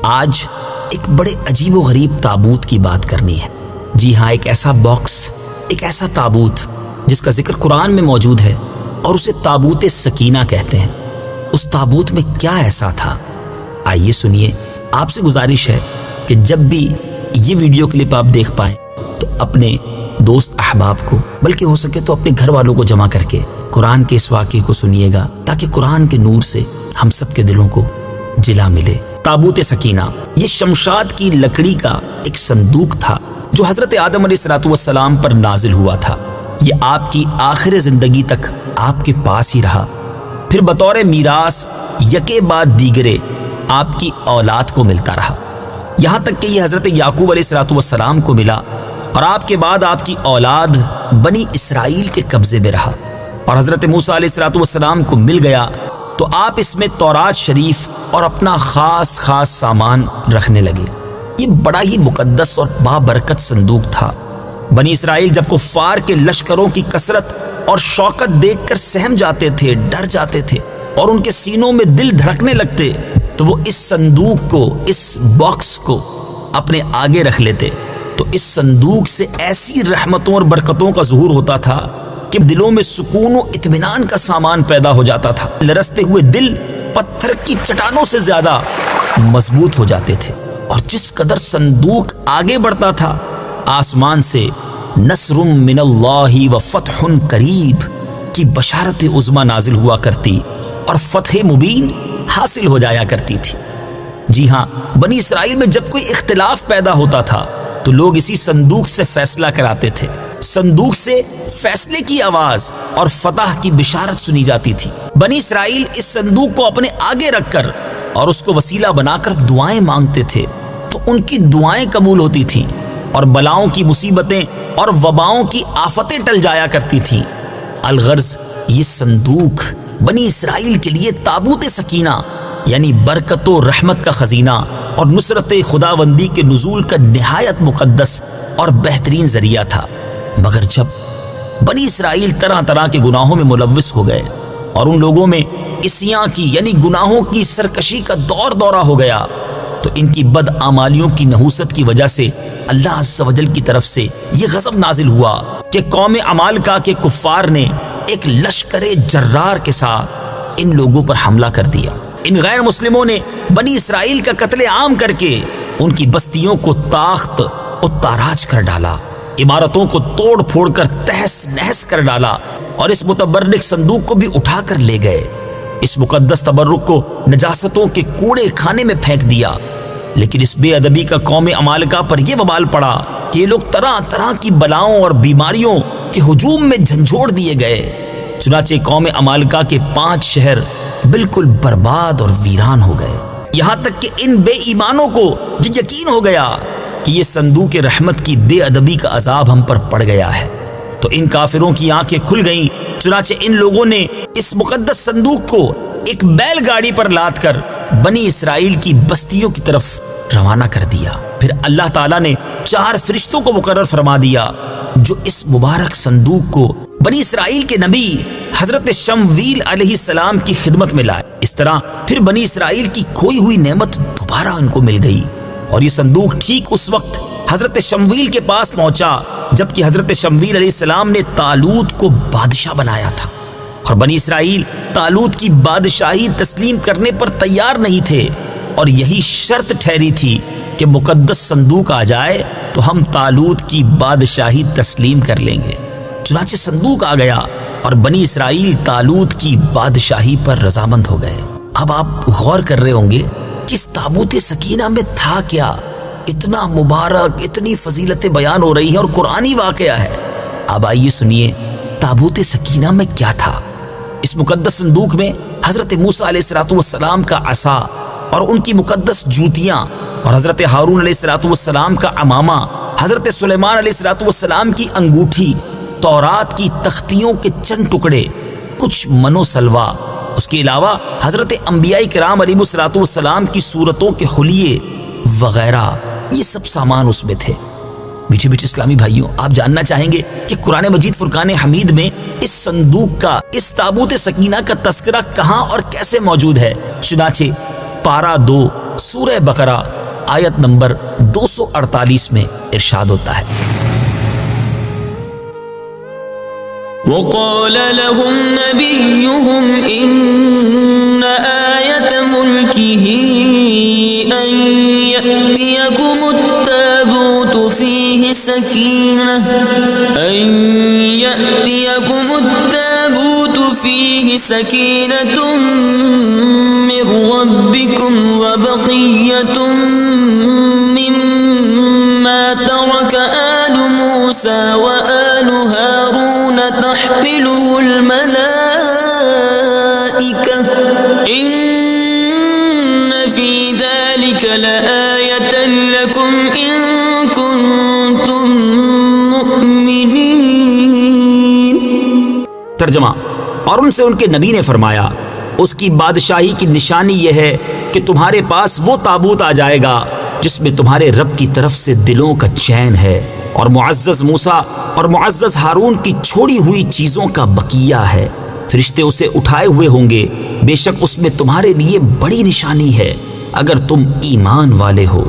آج ایک بڑے عجیب و غریب تابوت کی بات کرنی ہے۔ جی ہاں، ایک ایسا باکس، ایک ایسا تابوت جس کا ذکر قرآن میں موجود ہے اور اسے تابوت سکینہ کہتے ہیں۔ اس تابوت میں کیا ایسا تھا؟ آئیے سنیے۔ آپ سے گزارش ہے کہ جب بھی یہ ویڈیو کلپ آپ دیکھ پائیں تو اپنے دوست احباب کو، بلکہ ہو سکے تو اپنے گھر والوں کو جمع کر کے قرآن کے اس واقعے کو سنیے گا، تاکہ قرآن کے نور سے ہم سب کے دلوں کو جلا ملے۔ تابوت سکینہ یہ شمشاد کی لکڑی کا ایک صندوق تھا جو حضرت آدم علیہ السلام پر نازل ہوا تھا۔ یہ آپ کی آخر زندگی تک آپ کے پاس ہی رہا، پھر بطور میراث یکے بعد دیگرے آپ کی اولاد کو ملتا رہا، یہاں تک کہ یہ حضرت یعقوب علیہ السلام کو ملا اور آپ کے بعد آپ کی اولاد بنی اسرائیل کے قبضے میں رہا، اور حضرت موسیٰ علیہ السلام کو مل گیا تو آپ اس میں تورات شریف اور اپنا خاص سامان رکھنے لگے۔ یہ بڑا ہی مقدس اور بابرکت صندوق تھا۔ بنی اسرائیل جب کفار کے لشکروں کی کثرت اور شوکت دیکھ کر سہم جاتے تھے، ڈر جاتے تھے اور ان کے سینوں میں دل دھڑکنے لگتے، تو وہ اس صندوق کو، اس باکس کو اپنے آگے رکھ لیتے، تو اس صندوق سے ایسی رحمتوں اور برکتوں کا ظہور ہوتا تھا کہ دلوں میں سکون و اطمینان کا سامان پیدا ہو جاتا تھا۔ لرزتے ہوئے دل پتھر کی چٹانوں سے زیادہ مضبوط ہو جاتے تھے، اور جس قدر صندوق آگے بڑھتا تھا، آسمان سے نصر من اللہ و فتح قریب کی بشارت عظمی نازل ہوا کرتی اور فتح مبین حاصل ہو جایا کرتی تھی۔ جی ہاں، بنی اسرائیل میں جب کوئی اختلاف پیدا ہوتا تھا تو لوگ اسی صندوق سے فیصلہ کراتے تھے۔ صندوق سے فیصلے کی آواز اور فتح کی بشارت سنی جاتی تھی۔ بنی اسرائیل اس صندوق کو اپنے آگے رکھ کر اور اس کو وسیلہ بنا کر دعائیں مانگتے تھے، تو ان کی دعائیں قبول ہوتی تھیں اور بلاؤں کی مصیبتیں اور وباؤں کی آفتیں ٹل جایا کرتی تھیں۔ الغرض یہ صندوق بنی اسرائیل کے لیے تابوت سکینہ یعنی برکت و رحمت کا خزینہ اور نصرت خداوندی کے نزول کا نہایت مقدس اور بہترین ذریعہ تھا۔ مگر جب بنی اسرائیل طرح طرح کے گناہوں میں ملوث ہو گئے اور ان لوگوں میں عصیاں کی یعنی گناہوں کی سرکشی کا دورہ ہو گیا، تو ان کی بدعمالیوں کی نحوست کی وجہ سے اللہ عز و جل کی طرف سے یہ غضب نازل ہوا کہ قوم عمالقہ کے کفار نے ایک لشکر جرار کے ساتھ ان لوگوں پر حملہ کر دیا۔ ان غیر مسلموں نے بنی اسرائیل کا قتل عام کر کے ان کی بستیوں کو تاخت و تاراج کر ڈالا، عمارتوں کو توڑ پھوڑ کر تہس نہس کر ڈالا، اور اس متبرک صندوق کو بھی اٹھا کر لے گئے۔ اس مقدس تبرک کو نجاستوں کے کوڑے خانے میں پھینک دیا۔ لیکن اس بے ادبی کا قوم عمالقہ پر یہ وبال پڑا کہ یہ لوگ طرح طرح کی بلاؤں اور بیماریوں کے ہجوم میں جھنجھوڑ دیے گئے۔ چنانچہ قوم عمالقہ کے 5 شہر بالکل برباد اور ویران ہو گئے، یہاں تک کہ ان بے ایمانوں کو یہ یقین ہو گیا کہ یہ صندوق رحمت کی بے ادبی کا عذاب ہم پر پڑ گیا ہے، تو ان کافروں کی آنکھیں کھل گئیں۔ چنانچہ ان لوگوں نے اس مقدس صندوق کو ایک بیل گاڑی پر لاد کر بنی اسرائیل کی بستیوں کی طرف روانہ کر دیا۔ پھر اللہ تعالیٰ نے 4 فرشتوں کو مقرر فرما دیا جو اس مبارک صندوق کو بنی اسرائیل کے نبی حضرت شمویل علیہ السلام کی خدمت میں لائے۔ اس طرح پھر بنی اسرائیل کی کھوئی ہوئی نعمت دوبارہ ان کو مل گئی، اور یہ صندوق ٹھیک اس وقت حضرت شمویل کے پاس پہنچا جبکہ حضرت شمویل علیہ السلام نے طالوت کو بادشاہ بنایا تھا، اور بنی اسرائیل طالوت کی بادشاہی تسلیم کرنے پر تیار نہیں تھے، اور یہی شرط ٹھہری تھی کہ مقدس صندوق آ جائے تو ہم طالوت کی بادشاہی تسلیم کر لیں گے۔ چنانچہ صندوق آ گیا اور بنی اسرائیل طالوت کی بادشاہی پر رضامند ہو گئے۔ اب آپ غور کر رہے ہوں گے کہ اس تابوت سکینہ میں تھا کیا؟ اتنا مبارک، اتنی فضیلتیں بیان ہو رہی ہیں اور قرآنی واقعہ ہے۔ اب آئیے سنیے تابوت سکینہ میں کیا تھا۔ اس مقدس صندوق میں حضرت موسیٰ علیہ السلام کا عصا اور ان کی مقدس جوتیاں، اور حضرت ہارون علیہ السلام کا عمامہ، حضرت سلیمان علیہ السلام کی انگوٹھی، تورات کی تختیوں کے چند ٹکڑے، کچھ منو سلوا، اس کے علاوہ حضرت انبیاء کرام علیہ السلام کی صورتوں کے حلیے وغیرہ، یہ سب سامان اس میں تھے۔ میٹھے میٹھے اسلامی بھائیوں، آپ جاننا چاہیں گے کہ قرآن مجید فرقان حمید میں اس صندوق کا، اس تابوت سکینہ کا تذکرہ کہاں اور کیسے موجود ہے؟ چنانچہ پارہ 2 سورہ بقرہ آیت نمبر 248 میں ارشاد ہوتا ہے، وقال لهم نبيهم إن آية ملكه أن يأتيكم التابوت فيه سكينة من ربكم وبقية مما ترك آل موسى وآل هارون تحمله الملائكة إن في ذلك لآية لكم إن كنتم مؤمنين۔ ترجمہ، اور ان سے ان کے نبی نے فرمایا، اس کی بادشاہی کی نشانی یہ ہے کہ تمہارے پاس وہ تابوت آ جائے گا جس میں تمہارے رب کی طرف سے دلوں کا چین ہے، اور معزز موسیٰ اور معزز ہارون کی چھوڑی ہوئی چیزوں کا بقیہ ہے۔ فرشتے اسے اٹھائے ہوئے ہوں گے، بے شک اس میں تمہارے لیے بڑی نشانی ہے اگر تم ایمان والے ہو۔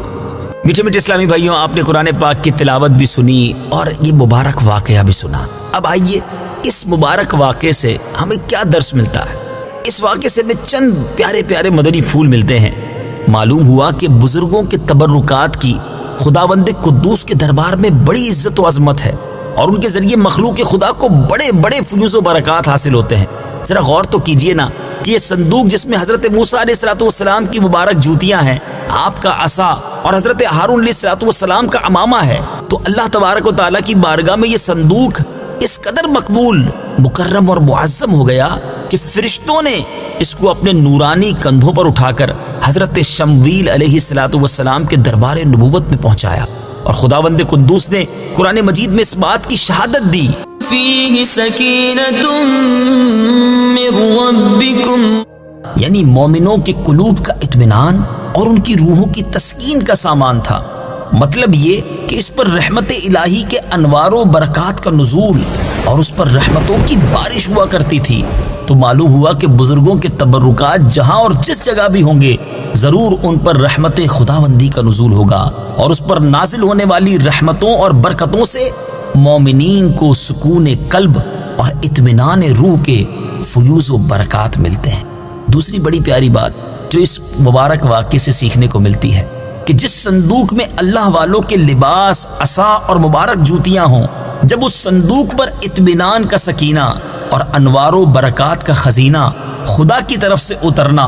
میٹھے میٹھے اسلامی بھائیوں، آپ نے قرآن پاک کی تلاوت بھی سنی اور یہ مبارک واقعہ بھی سنا۔ اب آئیے اس مبارک واقعے سے ہمیں کیا درس ملتا ہے۔ اس واقعے سے ہمیں چند پیارے پیارے مدنی پھول ملتے ہیں۔ معلوم ہوا کہ بزرگوں کے تبرکات کی خداوند قدوس کے دربار میں بڑی عزت و عظمت ہے، اور ان کے ذریعے مخلوق خدا کو بڑے بڑے فیوز و برکات حاصل ہوتے ہیں۔ ذرا غور تو کیجئے نا کہ یہ صندوق جس میں حضرت موسیٰ علیہ السلام کی مبارک جوتیاں ہیں، آپ کا عصا اور حضرت ہارون علیہ السلام کا عمامہ ہے، تو اللہ تبارک و تعالیٰ کی بارگاہ میں یہ صندوق اس قدر مقبول، مکرم اور معظم ہو گیا کہ فرشتوں نے اس کو اپنے نورانی کندھوں پر اٹھا کر حضرت شمویل علیہ السلام کے دربار نبوت میں پہنچایا، اور خداوند قدوس نے قرآن مجید میں اس بات کی شہادت دی، فیہ سکینۃ من ربکم، یعنی مومنوں کے قلوب کا اطمینان اور ان کی روحوں کی تسکین کا سامان تھا۔ مطلب یہ کہ اس پر رحمت الہی کے انوار و برکات کا نزول اور اس پر رحمتوں کی بارش ہوا کرتی تھی۔ تو معلوم ہوا کہ بزرگوں کے تبرکات جہاں اور جس جگہ بھی ہوں گے، ضرور ان پر رحمت خداوندی کا نزول ہوگا، اور اس پر نازل ہونے والی رحمتوں اور برکتوں سے مومنین کو سکون قلب اور اطمینان روح کے فیوز و برکات ملتے ہیں۔ دوسری بڑی پیاری بات جو اس مبارک واقعے سے سیکھنے کو ملتی ہے کہ جس صندوق میں اللہ والوں کے لباس، عصا اور مبارک جوتیاں ہوں، جب اس صندوق پر اطمینان کا سکینہ اور انوار و برکات کا خزینہ خدا کی طرف سے اترنا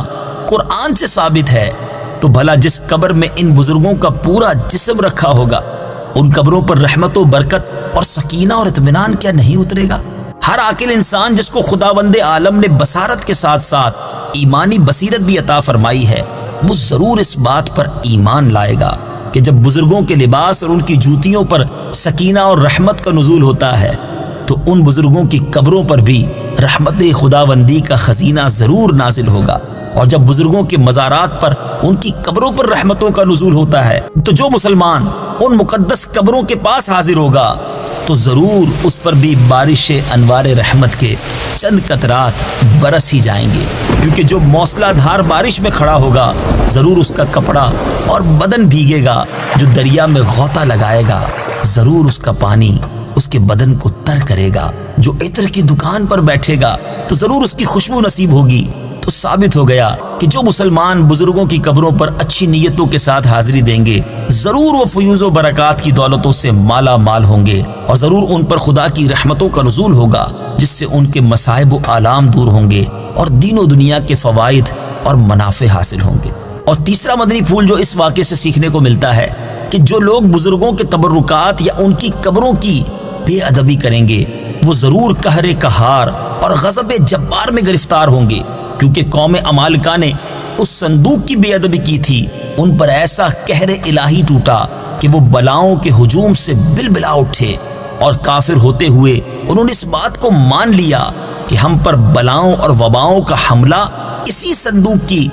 قرآن سے ثابت ہے، تو بھلا جس قبر میں ان بزرگوں کا پورا جسم رکھا ہوگا، ان قبروں پر رحمت و برکت اور سکینہ اور اطمینان کیا نہیں اترے گا؟ ہر عاقل انسان جس کو خداوند عالم نے بصارت کے ساتھ ساتھ ایمانی بصیرت بھی عطا فرمائی ہے، وہ ضرور اس بات پر ایمان لائے گا کہ جب بزرگوں کے لباس اور ان کی جوتیوں پر سکینہ اور رحمت کا نزول ہوتا ہے، تو ان بزرگوں کی قبروں پر بھی رحمت خداوندی کا خزینہ ضرور نازل ہوگا، اور جب بزرگوں کے مزارات پر ان کی قبروں پر رحمتوں کا نزول ہوتا ہے، تو جو مسلمان ان مقدس قبروں کے پاس حاضر ہوگا تو ضرور اس پر بھی بارش انوار رحمت کے چند قطرات برس ہی جائیں گے، کیونکہ جو موسلا دھار بارش میں کھڑا ہوگا ضرور اس کا کپڑا اور بدن بھیگے گا، جو دریا میں غوطہ لگائے گا ضرور اس کا پانی اس کے بدن کو تر کرے گا، جو عطر کی دکان پر بیٹھے گا تو ضرور اس کی خوشبو نصیب ہوگی۔ تو ثابت ہو گیا کہ جو مسلمان بزرگوں کی قبروں پر اچھی نیتوں کے ساتھ حاضری دیں گے، ضرور وہ فیوز و برکات کی دولتوں سے مالا مال ہوں گے، اور ضرور ان پر خدا کی رحمتوں کا نزول ہوگا، جس سے ان کے مصائب و آلام دور ہوں گے اور دین و دنیا کے فوائد اور منافع حاصل ہوں گے۔ اور تیسرا مدنی پھول جو اس واقعے سے سیکھنے کو ملتا ہے کہ جو لوگ بزرگوں کے تبرکات یا ان کی قبروں کی بے ادبی کریں گے، وہ ضرور قہر قہار اور غضب جبار میں گرفتار ہوں گے، کیونکہ قوم عمالقہ نے اس صندوق کی بے ادبی کی تھی، ان پر ایسا قہر الہی ٹوٹا کہ وہ بلاؤں کے ہجوم سے بلبلا اٹھے، اور کافر ہوتے ہوئے انہوں نے اس بات کو مان لیا کہ ہم پر بلاؤں اور وباؤں کا حملہ اسی صندوق کی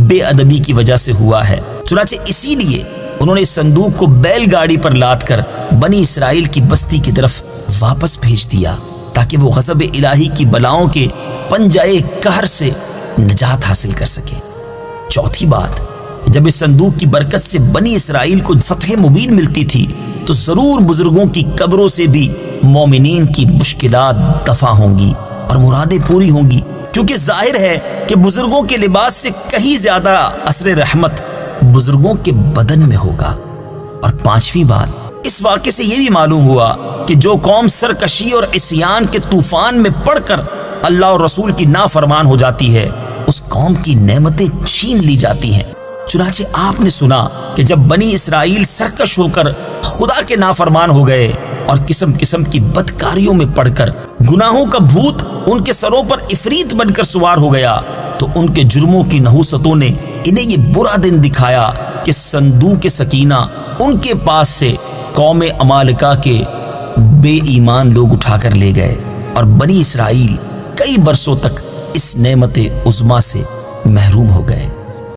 بے ادبی کی وجہ سے ہوا ہے۔ چنانچہ اسی لیے انہوں نے اس صندوق کو بیل گاڑی پر لاد کر بنی اسرائیل کی بستی کی طرف واپس بھیج دیا، تاکہ وہ غضب الہی کی بلاؤں کے پنجائے قہر سے نجات حاصل کر سکے۔ چوتھی بات، جب اس صندوق کی برکت سے بنی اسرائیل کو فتح مبین ملتی تھی تو ضرور بزرگوں کی قبروں سے بھی مومنین کی مشکلات دفع ہوں گی اور مرادیں پوری ہوں گی، کیونکہ ظاہر ہے کہ بزرگوں کے لباس سے کہیں زیادہ اثر رحمت بزرگوں کے بدن میں ہوگا۔ اور پانچویں بات، اس واقعے سے یہ بھی معلوم ہوا کہ جو قوم سرکشی اور عصیان کے طوفان میں پڑ کر اللہ اور رسول کی نافرمان ہو جاتی ہے، اس قوم کی نعمتیں چھین لی جاتی ہیں۔ چنانچہ آپ نے سنا کہ جب بنی اسرائیل سرکش ہو کر خدا کے نافرمان ہو گئے اور قسم قسم کی بدکاریوں میں پڑ کر گناہوں کا بھوت ان کے سروں پر عفریت بن کر سوار ہو گیا، تو ان کے جرموں کی نحوستوں نے انہیں یہ برا دن دکھایا کہ صندوق سکینہ ان کے پاس سے قوم عمالقہ کے بے ایمان لوگ اٹھا کر لے گئے، اور بنی اسرائیل کئی برسوں تک اس نعمت عظمیٰ سے محروم ہو گئے۔